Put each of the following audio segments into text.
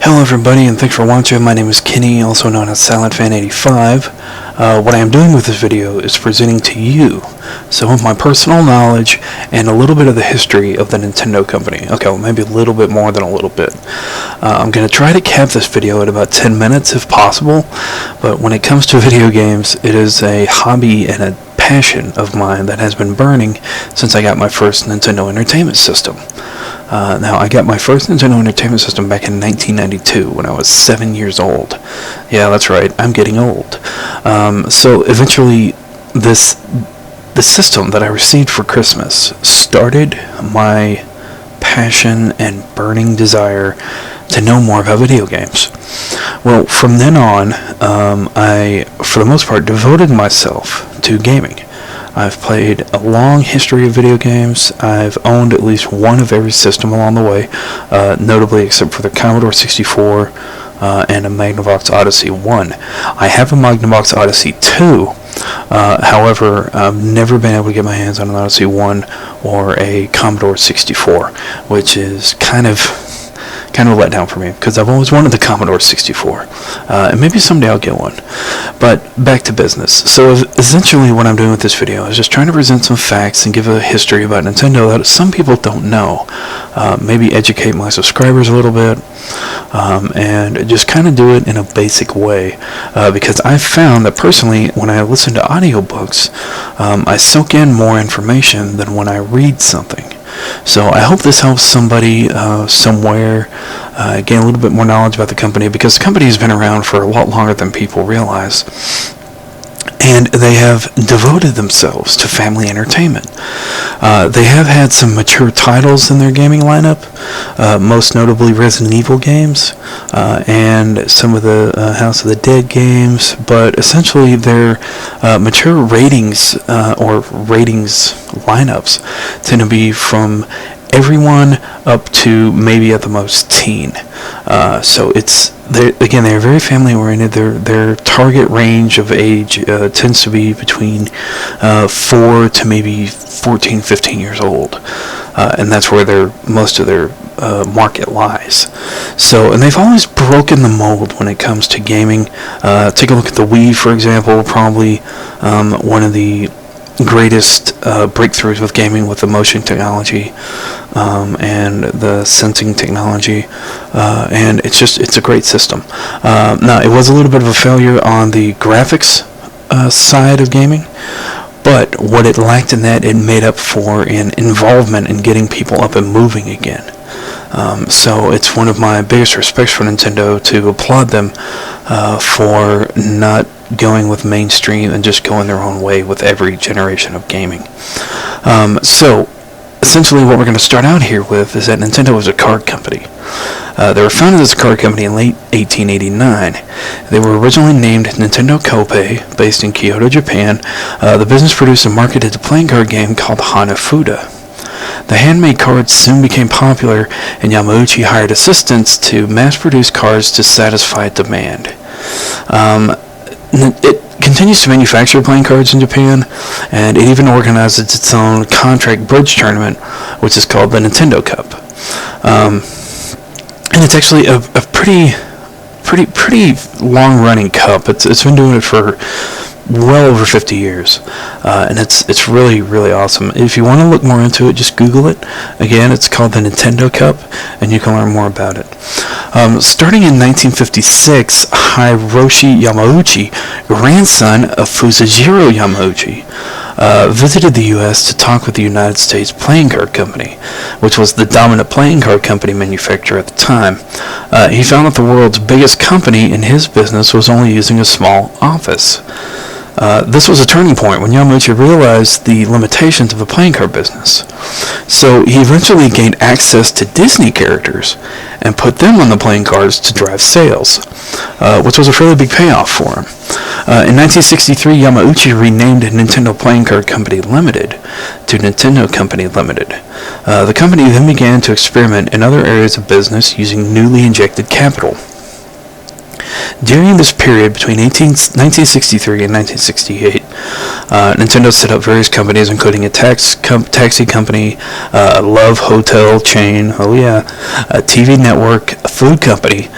Hello everybody, and thanks for watching. My name is Kenny, also known as SilentFan85. What I am doing with this video is presenting to you some of my personal knowledge and a little bit of the history of the Nintendo company. Okay, well, maybe a little bit more than a little bit. I'm going to try to cap this video at about 10 minutes if possible, but when it comes to video games, it is a hobby and a passion of mine that has been burning since I got my first Nintendo Entertainment System. Now, I got my first Nintendo Entertainment System back in 1992 when I was 7 years old. Yeah, that's right, I'm getting old. So eventually, the system that I received for Christmas started my passion and burning desire to know more about video games. Well, from then on, I, for the most part, devoted myself to gaming. I've played a long history of video games. I've owned at least one of every system along the way, notably except for the Commodore 64 and a Magnavox Odyssey 1. I have a Magnavox Odyssey 2, however, I've never been able to get my hands on an Odyssey 1 or a Commodore 64, which is kind of a letdown for me, because I've always wanted the Commodore 64, and maybe someday I'll get one. But back to business. So essentially what I'm doing with this video is just trying to present some facts and give a history about Nintendo that some people don't know. Maybe educate my subscribers a little bit, and just kind of do it in a basic way, because I've found that personally when I listen to audiobooks, I soak in more information than when I read something. So I hope this helps somebody somewhere gain a little bit more knowledge about the company, because the company has been around for a lot longer than people realize, and they have devoted themselves to family entertainment. They have had some mature titles in their gaming lineup, most notably Resident Evil games, and some of the House of the Dead games, but essentially their mature ratings or ratings lineups tend to be from everyone up to maybe at the most teen. So they're very family oriented. Their target range of age tends to be between 4 to maybe 14, 15 years old, and that's where most of their market lies. So, and they've always broken the mold when it comes to gaming. Take a look at the Wii, for example, probably one of the greatest breakthroughs with gaming, with the motion technology and the sensing technology, and it's a great system. Now, it was a little bit of a failure on the graphics side of gaming, but what it lacked in that, it made up for in involvement in getting people up and moving again. So it's one of my biggest respects for Nintendo, to applaud them for not going with mainstream and just going their own way with every generation of gaming. So essentially what we're going to start out here with is that Nintendo was a card company. They were founded as a card company in late 1889. They were originally named Nintendo Koei, based in Kyoto, Japan. The business produced and marketed a playing card game called Hanafuda. The handmade cards soon became popular, and Yamauchi hired assistants to mass-produce cards to satisfy demand. It continues to manufacture playing cards in Japan, and it even organizes its own contract bridge tournament, which is called the Nintendo Cup. And it's actually a pretty long-running cup. It's been doing it for well over 50 years, and it's really awesome. If you want to look more into it, just Google it. Again, it's called the Nintendo Cup, and you can learn more about it. Starting in 1956, Hiroshi Yamauchi, grandson of Fusajiro Yamauchi, visited the U.S. to talk with the United States Playing Card Company, which was the dominant playing card company manufacturer at the time. He found that the world's biggest company in his business was only using a small office. This was a turning point when Yamauchi realized the limitations of the playing card business. So he eventually gained access to Disney characters and put them on the playing cards to drive sales, which was a fairly big payoff for him. In 1963, Yamauchi renamed Nintendo Playing Card Company Limited to Nintendo Company Limited. The company then began to experiment in other areas of business using newly injected capital. During this period between 1963 and 1968, Nintendo set up various companies, including a taxi company, a Love Hotel chain, a TV network, a food company,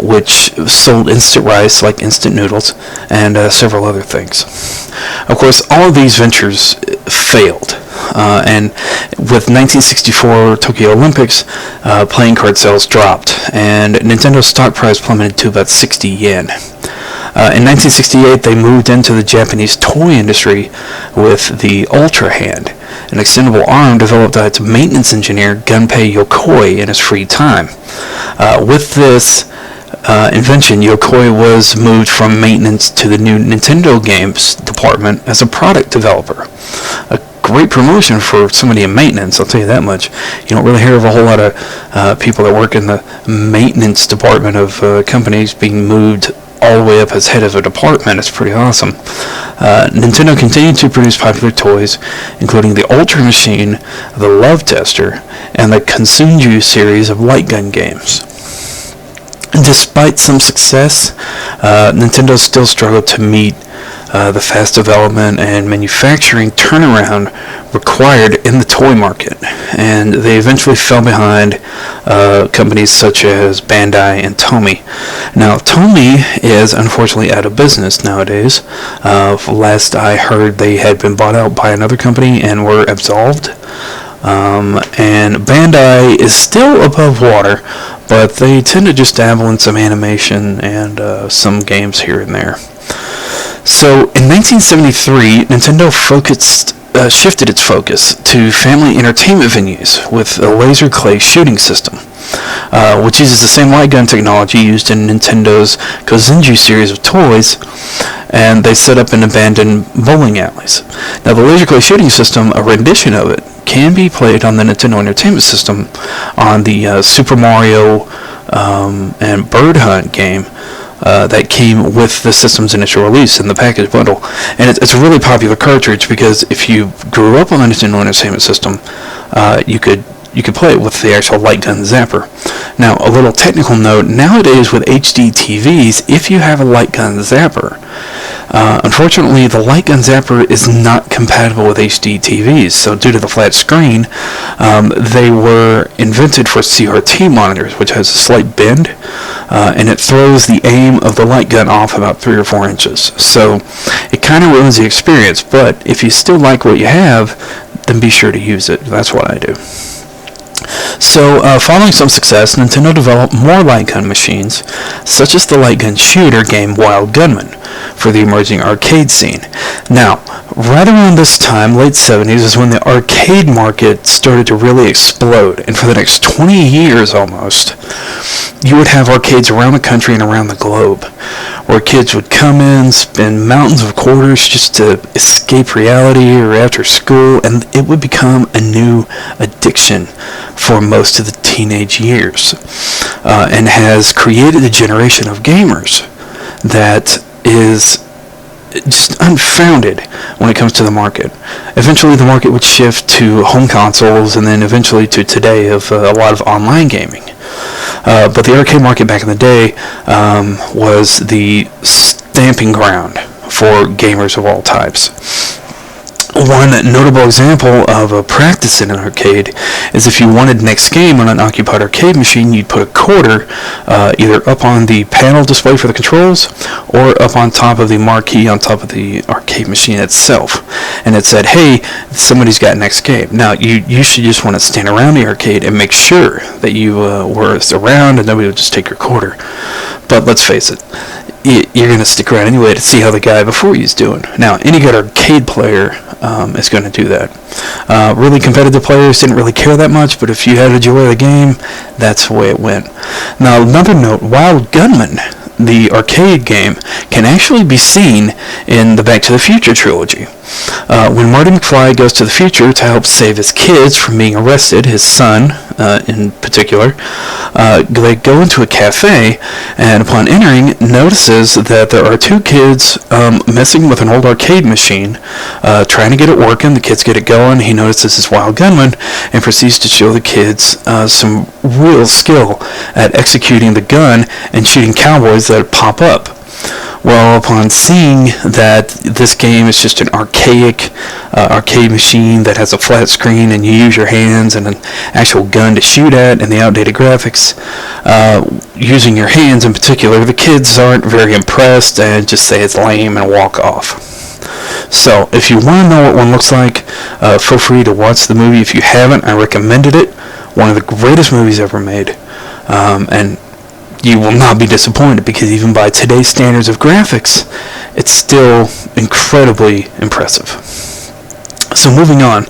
which sold instant rice like instant noodles, and several other things. Of course, all of these ventures failed. And with 1964 Tokyo Olympics, playing card sales dropped, and Nintendo's stock price plummeted to about 60 yen. In 1968, they moved into the Japanese toy industry with the Ultra Hand, an extendable arm developed by its maintenance engineer Gunpei Yokoi in his free time. With this invention, Yokoi was moved from maintenance to the new Nintendo games department as a product developer. A great promotion for somebody in maintenance, I'll tell you that much. You don't really hear of a whole lot of people that work in the maintenance department of companies being moved all the way up as head of a department. It's pretty awesome. Nintendo continued to produce popular toys, including the Ultra Machine, the Love Tester, and the Konsunju series of light gun games. Despite some success, Nintendo still struggled to meet the fast development and manufacturing turnaround required in the toy market, and they eventually fell behind companies such as Bandai and Tomy. Now, Tomy is unfortunately out of business nowadays. Last I heard, they had been bought out by another company and were absolved. And Bandai is still above water, but they tend to just dabble in some animation and some games here and there. So in 1973, Nintendo shifted its focus to family entertainment venues with a laser clay shooting system, which uses the same light gun technology used in Nintendo's Kozenju series of toys, and they set up in abandoned bowling alleys. Now, the laser clay shooting system, a rendition of it, can be played on the Nintendo Entertainment System on the Super Mario and Bird Hunt game that came with the system's initial release in the package bundle. And it's a really popular cartridge because if you grew up on the Nintendo Entertainment System, you could play it with the actual light gun zapper. Now, a little technical note, nowadays with HD TVs, if you have a light gun zapper, unfortunately the light gun zapper is not compatible with HD TVs, so due to the flat screen, they were invented for CRT monitors, which has a slight bend, and it throws the aim of the light gun off about 3 or 4 inches. So it kind of ruins the experience, but if you still like what you have, then be sure to use it. That's what I do. So, following some success, Nintendo developed more light gun machines, such as the light gun shooter game Wild Gunman, for the emerging arcade scene. Now, right around this time, late 70s, is when the arcade market started to really explode, and for the next 20 years almost, you would have arcades around the country and around the globe, where kids would come in, spend mountains of quarters just to escape reality or after school, and it would become a new addiction for most of the teenage years, and has created a generation of gamers that is just unfounded when it comes to the market. Eventually the market would shift to home consoles, and then eventually to today of a lot of online gaming. But the arcade market back in the day was the stamping ground for gamers of all types. One notable example of a practice in an arcade is if you wanted next game on an occupied arcade machine, you'd put a quarter either up on the panel display for the controls or up on top of the marquee on top of the arcade machine itself. And it said, hey, somebody's got next game. Now, you should just want to stand around the arcade and make sure that you were around and nobody would just take your quarter. But let's face it, you're going to stick around anyway to see how the guy before you is doing. Now, any good arcade player is going to do that. Really competitive players didn't really care that much, but if you had to enjoy the game, that's the way it went. Now, another note, Wild Gunman, the arcade game, can actually be seen in the Back to the Future trilogy. When Marty McFly goes to the future to help save his kids from being arrested, his son in particular, they go into a cafe, and upon entering, notices that there are 2 kids messing with an old arcade machine, trying to get it working. The kids get it going. He notices this Wild Gunman and proceeds to show the kids some real skill at executing the gun and shooting cowboys that pop up. Well, upon seeing that this game is just an archaic arcade machine that has a flat screen and you use your hands and an actual gun to shoot at and the outdated graphics, using your hands in particular, the kids aren't very impressed and just say it's lame and walk off. So, if you want to know what one looks like, feel free to watch the movie. If you haven't, I recommended it. One of the greatest movies ever made. And you will not be disappointed, because even by today's standards of graphics, it's still incredibly impressive. So moving on,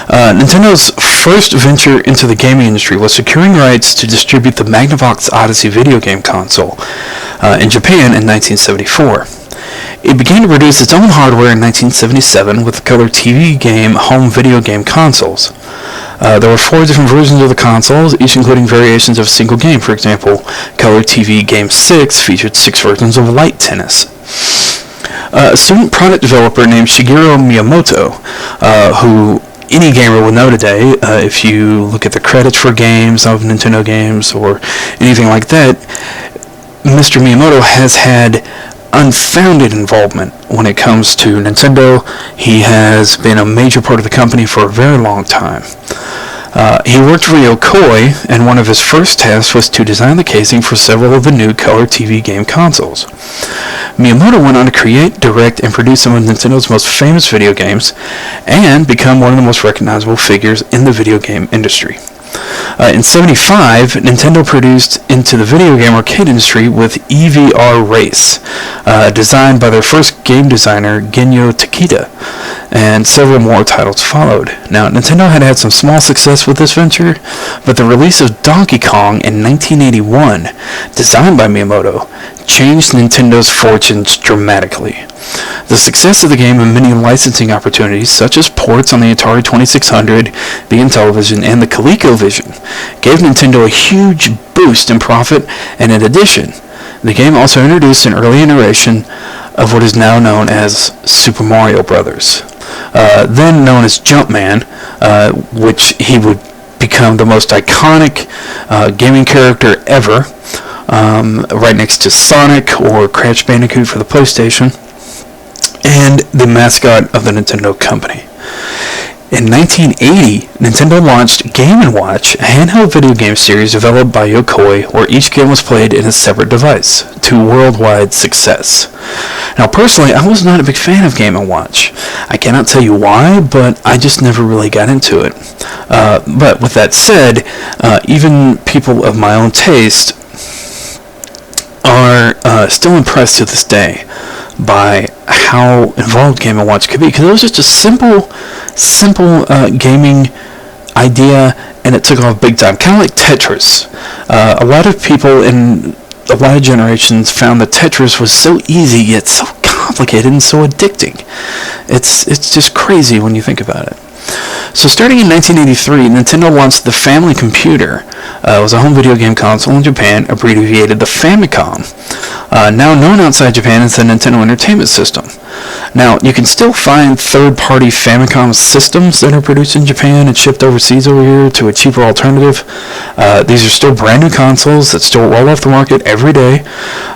Nintendo's first venture into the gaming industry was securing rights to distribute the Magnavox Odyssey video game console in Japan in 1974. It began to produce its own hardware in 1977 with the Color TV game home video game consoles. There were 4 different versions of the consoles, each including variations of a single game. For example, Color TV Game 6 featured 6 versions of Light Tennis. A student product developer named Shigeru Miyamoto, who any gamer will know today, if you look at the credits for games of Nintendo games or anything like that, Mr. Miyamoto has had unfounded involvement when it comes to Nintendo. He has been a major part of the company for a very long time. He worked for Yokoi, and one of his first tasks was to design the casing for several of the new Color TV game consoles. Miyamoto went on to create, direct, and produce some of Nintendo's most famous video games, and become one of the most recognizable figures in the video game industry. In 1975, Nintendo produced into the video game arcade industry with EVR Race, designed by their first game designer, Genyo Takeda, and several more titles followed. Now, Nintendo had had some small success with this venture, but the release of Donkey Kong in 1981, designed by Miyamoto, changed Nintendo's fortunes dramatically. The success of the game and many licensing opportunities, such as ports on the Atari 2600, the Intellivision, and the ColecoVision, gave Nintendo a huge boost in profit, and in addition, the game also introduced an early iteration of what is now known as Super Mario Bros., then known as Jumpman, which he would become the most iconic gaming character ever, right next to Sonic or Crash Bandicoot for the PlayStation, and the mascot of the Nintendo company. In 1980, Nintendo launched Game & Watch, a handheld video game series developed by Yokoi, where each game was played in a separate device, to worldwide success. Now, personally, I was not a big fan of Game & Watch. I cannot tell you why, but I just never really got into it. But with that said, even people of my own taste are still impressed to this day by how involved Game & Watch could be, because it was just a simple gaming idea, and it took off big time, kind of like Tetris. A lot of people in a lot of generations found that Tetris was so easy yet so complicated and so addicting. It's just crazy when you think about it. So starting in 1983, Nintendo launched the Family Computer. It was a home video game console in Japan, abbreviated the Famicom, now known outside Japan as the Nintendo Entertainment System. Now, you can still find third-party Famicom systems that are produced in Japan and shipped overseas over here to a cheaper alternative. These are still brand new consoles that still roll off the market every day.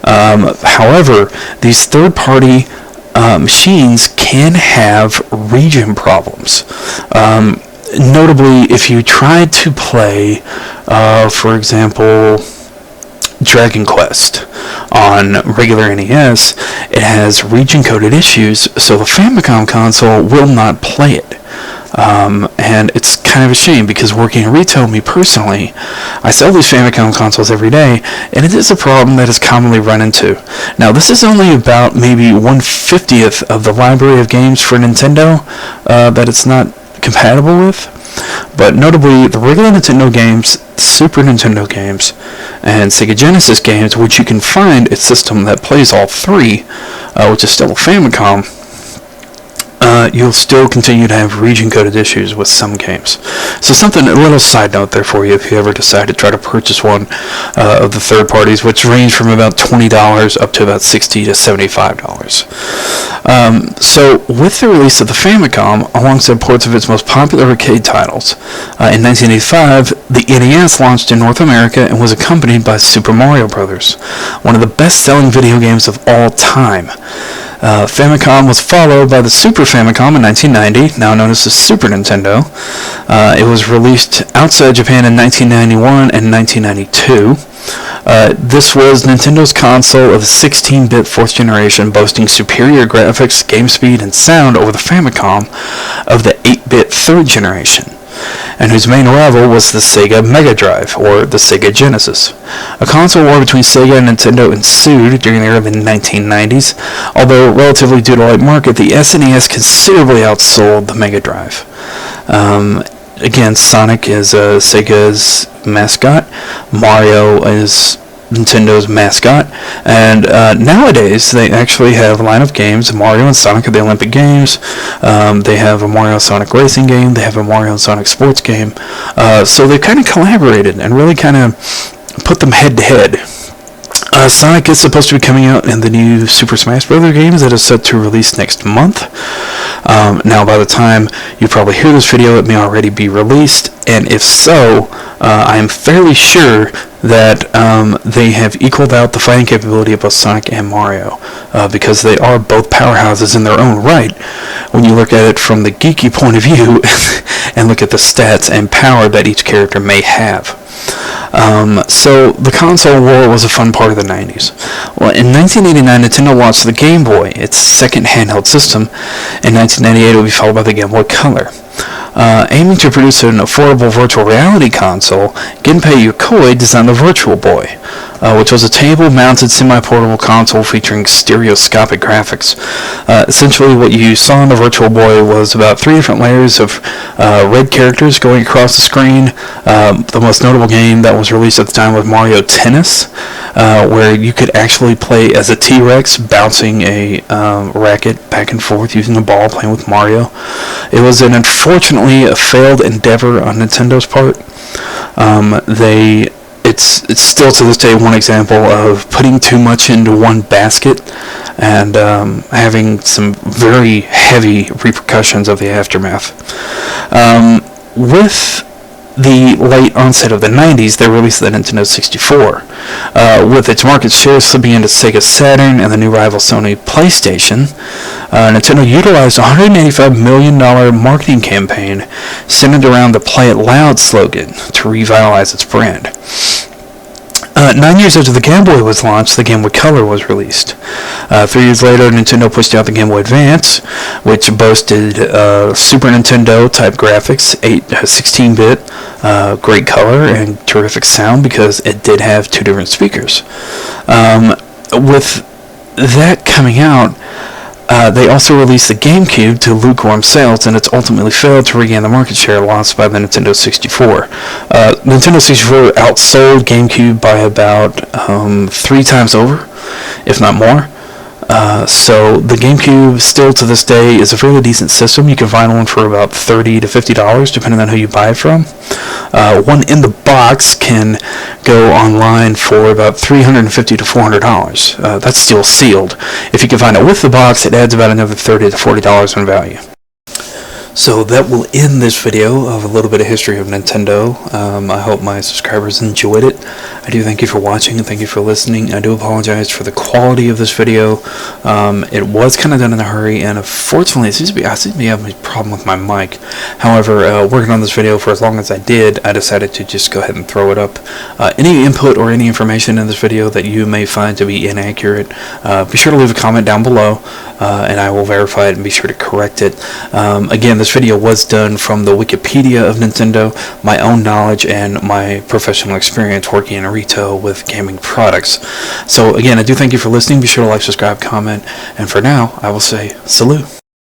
However, these third-party machines can have region problems. Notably, if you try to play, for example, Dragon Quest on regular NES, it has region-coded issues, so the Famicom console will not play it. And it's kind of a shame, because working in retail, me personally, I sell these Famicom consoles every day, and it is a problem that is commonly run into. Now, this is only about maybe 1/50th of the library of games for Nintendo that it's not compatible with, but notably the regular Nintendo games, Super Nintendo games, and Sega Genesis games, which you can find a system that plays all three, which is still a Famicom, you'll still continue to have region-coded issues with some games. So a little side note there for you if you ever decide to try to purchase one of the third parties, which range from about $20 up to about $60 to $75. So with the release of the Famicom, alongside ports of its most popular arcade titles, in 1985, the NES launched in North America and was accompanied by Super Mario Bros., one of the best-selling video games of all time. Famicom was followed by the Super Famicom in 1990, now known as the Super Nintendo. It was released outside Japan in 1991 and 1992. This was Nintendo's console of the 16-bit 4th generation, boasting superior graphics, game speed, and sound over the Famicom of the 8-bit 3rd generation, and whose main rival was the Sega Mega Drive, or the Sega Genesis. A console war between Sega and Nintendo ensued during the early 1990s, although relatively due to light market, the SNES considerably outsold the Mega Drive. Again, Sonic is Sega's mascot, Mario is Nintendo's mascot, and nowadays they actually have a line of games. Mario and Sonic are the Olympic Games. They have a Mario Sonic racing game. They have a Mario and Sonic sports game. So they've kind of collaborated and really kind of put them head to head. Sonic is supposed to be coming out in the new Super Smash Bros. Games that is set to release next month. Now, by the time you probably hear this video, it may already be released, and if so, I am fairly sure that they have equaled out the fighting capability of both Sonic and Mario, because they are both powerhouses in their own right when you look at it from the geeky point of view and look at the stats and power that each character may have. So the console war was a fun part of the 90s. Well, in 1989, Nintendo launched the Game Boy, its second handheld system. In 1998, it would be followed by the Game Boy Color. Aiming to produce an affordable virtual reality console, Gunpei Yokoi designed the Virtual Boy, which was a table-mounted semi-portable console featuring stereoscopic graphics. Essentially, what you saw in the Virtual Boy was about 3 different layers of red characters going across the screen. The most notable game that was released at the time was Mario Tennis, where you could actually play as a T-Rex bouncing a racket back and forth using a ball, playing with Mario. It was unfortunately a failed endeavor on Nintendo's part. It's still to this day one example of putting too much into one basket and having some very heavy repercussions of the aftermath. With the late onset of the 90s, they released the Nintendo 64. With its market share slipping into Sega Saturn and the new rival Sony PlayStation, Nintendo utilized a $185 million marketing campaign centered around the Play It Loud slogan to revitalize its brand. 9 years after the Game Boy was launched, the Game Boy Color was released. 3 years later, Nintendo pushed out the Game Boy Advance, which boasted Super Nintendo-type graphics, 16-bit, great color, and terrific sound because it did have 2 different speakers. With that coming out, they also released the GameCube to lukewarm sales, and it's ultimately failed to regain the market share lost by the Nintendo 64. Nintendo 64 outsold GameCube by about 3 times over, if not more. So the GameCube still to this day is a fairly decent system. You can find one for about $30 to $50 depending on who you buy it from. One in the box can go online for about $350 to $400. That's still sealed. If you can find it with the box, it adds about another $30 to $40 in value. So that will end this video of a little bit of history of Nintendo. I hope my subscribers enjoyed it. I do thank you for watching and thank you for listening. I do apologize for the quality of this video. It was kind of done in a hurry, and unfortunately, I seem to be having a problem with my mic. However, working on this video for as long as I did, I decided to just go ahead and throw it up. Any input or any information in this video that you may find to be inaccurate, be sure to leave a comment down below, and I will verify it and be sure to correct it. Again, this video was done from the Wikipedia of Nintendo, my own knowledge, and my professional experience working in retail with gaming products. So again, I do thank you for listening. Be sure to like, subscribe, comment, and for now, I will say salute.